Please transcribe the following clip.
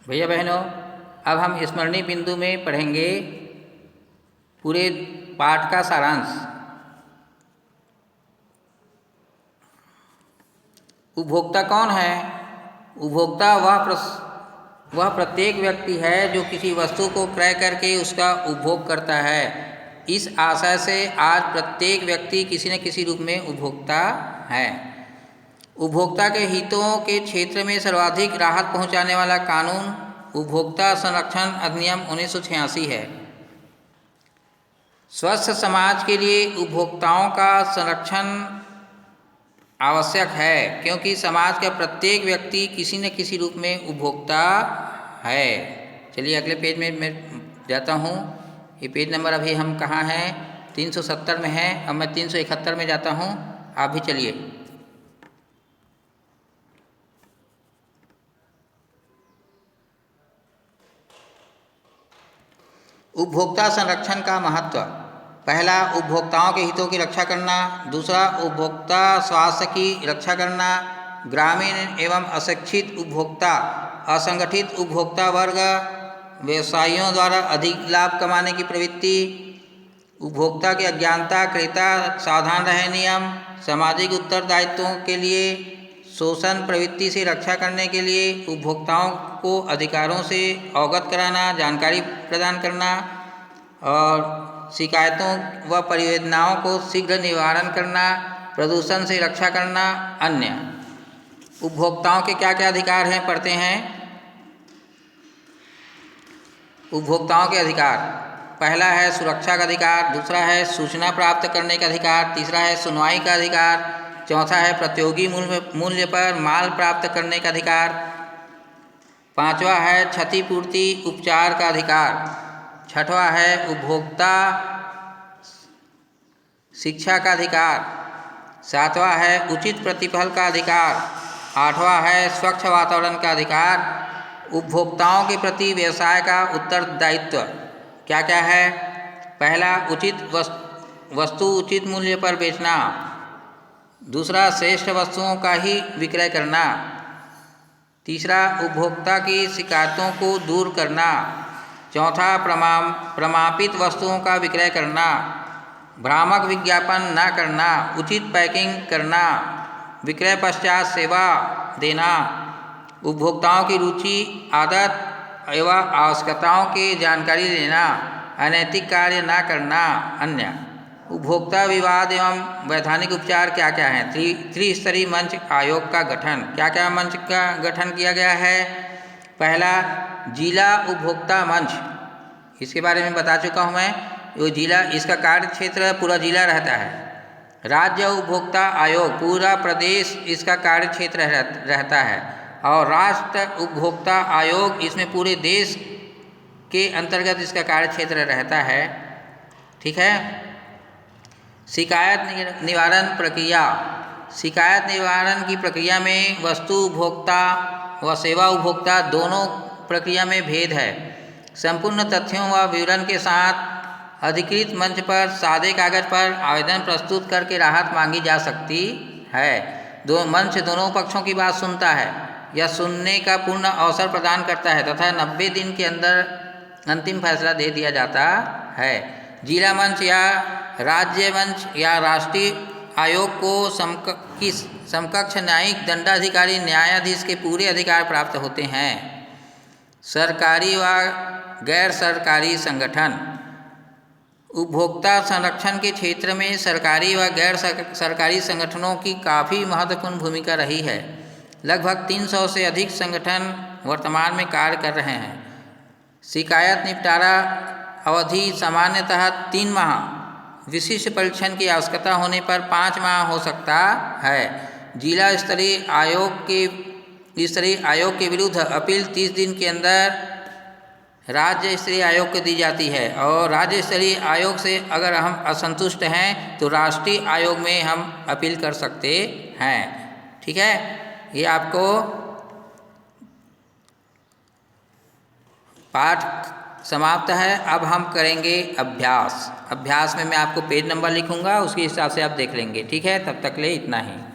भैया बहनों, अब हम स्मरणीय बिंदु में पढ़ेंगे पूरे पाठ का सारांश। उपभोक्ता कौन है? उपभोक्ता वह प्रत्येक व्यक्ति है जो किसी वस्तु को क्रय करके उसका उपभोग करता है। इस आशय से आज प्रत्येक व्यक्ति किसी न किसी रूप में उपभोक्ता है। उपभोक्ता के हितों के क्षेत्र में सर्वाधिक राहत पहुंचाने वाला कानून उपभोक्ता संरक्षण अधिनियम 1986 है। स्वस्थ समाज के लिए उपभोक्ताओं का संरक्षण आवश्यक है, क्योंकि समाज का प्रत्येक व्यक्ति किसी न किसी रूप में उपभोक्ता है। चलिए अगले पेज में मैं जाता हूँ। ये पेज नंबर अभी हम कहाँ हैं? 370 में है। अब मैं 371 में जाता हूँ। आप भी चलिए। उपभोक्ता संरक्षण का महत्व। पहला, उपभोक्ताओं के हितों की रक्षा करना। दूसरा, उपभोक्ता स्वास्थ्य की रक्षा करना। ग्रामीण एवं अशिक्षित उपभोक्ता, असंगठित उपभोक्ता वर्ग, व्यवसायियों द्वारा अधिक लाभ कमाने की प्रवृत्ति, उपभोक्ता की अज्ञानता, क्रेता सावधान रहे नियम, सामाजिक उत्तरदायित्वों के लिए, शोषण प्रवृत्ति से रक्षा करने के लिए उपभोक्ताओं को अधिकारों से अवगत कराना, जानकारी प्रदान करना और शिकायतों व परिवेदनाओं को शीघ्र निवारण करना, प्रदूषण से रक्षा करना। अन्य उपभोक्ताओं के क्या क्या अधिकार हैं, पढ़ते हैं। उपभोक्ताओं के अधिकार। पहला है सुरक्षा का अधिकार। दूसरा है सूचना प्राप्त करने का अधिकार। तीसरा है सुनवाई का अधिकार। चौथा है प्रतियोगी मूल्य पर माल प्राप्त करने का अधिकार। पांचवा है क्षतिपूर्ति उपचार का अधिकार। छठवां है उपभोक्ता शिक्षा का अधिकार। सातवां है उचित प्रतिफल का अधिकार। आठवां है स्वच्छ वातावरण का अधिकार। उपभोक्ताओं के प्रति व्यवसाय का उत्तरदायित्व क्या क्या है? पहला, उचित वस्तु उचित मूल्य पर बेचना। दूसरा, श्रेष्ठ वस्तुओं का ही विक्रय करना। तीसरा, उपभोक्ता की शिकायतों को दूर करना। चौथा, प्रमापित वस्तुओं का विक्रय करना। भ्रामक विज्ञापन न करना। उचित पैकिंग करना। विक्रय पश्चात सेवा देना। उपभोक्ताओं की रुचि, आदत एवं आवश्यकताओं की जानकारी लेना। अनैतिक कार्य न करना। अन्य उपभोक्ता विवाद एवं वैधानिक उपचार क्या क्या हैं? त्रिस्तरीय मंच आयोग का गठन। क्या क्या मंच का गठन किया गया है? पहला, जिला उपभोक्ता मंच। इसके बारे में बता चुका हूँ मैं। वो जिला, इसका कार्य क्षेत्र पूरा जिला रहता है। राज्य उपभोक्ता आयोग, पूरा प्रदेश इसका कार्य क्षेत्र रहता है। और राष्ट्र उपभोक्ता आयोग, इसमें पूरे देश के अंतर्गत इसका कार्य क्षेत्र रहता है। ठीक है। शिकायत निवारण प्रक्रिया। शिकायत निवारण की प्रक्रिया में वस्तु उपभोक्ता व सेवा उपभोक्ता दोनों प्रक्रिया में भेद है। संपूर्ण तथ्यों व विवरण के साथ अधिकृत मंच पर सादे कागज पर आवेदन प्रस्तुत करके राहत मांगी जा सकती है। मंच दोनों पक्षों की बात सुनता है या सुनने का पूर्ण अवसर प्रदान करता है तथा 90 दिन के अंदर अंतिम फैसला दे दिया जाता है। जिला मंच या राज्य मंच या राष्ट्रीय आयोग को समकक्ष न्यायिक दंडाधिकारी न्यायाधीश के पूरे अधिकार प्राप्त होते हैं। सरकारी व गैर सरकारी संगठन। उपभोक्ता संरक्षण के क्षेत्र में सरकारी व गैर सरकारी संगठनों की काफ़ी महत्वपूर्ण भूमिका रही है। लगभग 300 से अधिक संगठन वर्तमान में कार्य कर रहे हैं। शिकायत निपटारा अवधि सामान्यतः 3 माह, विशिष्ट परीक्षण की आवश्यकता होने पर 5 माह हो सकता है। जिला स्तरीय आयोग के विरुद्ध अपील 30 दिन के अंदर राज्य स्तरीय आयोग को दी जाती है। और राज्य स्तरीय आयोग से अगर हम असंतुष्ट हैं तो राष्ट्रीय आयोग में हम अपील कर सकते हैं। ठीक है। ये आपको पाठ समाप्त है। अब हम करेंगे अभ्यास। अभ्यास में मैं आपको पेज नंबर लिखूंगा, उसके हिसाब से आप देख लेंगे। ठीक है, तब तक ले इतना ही।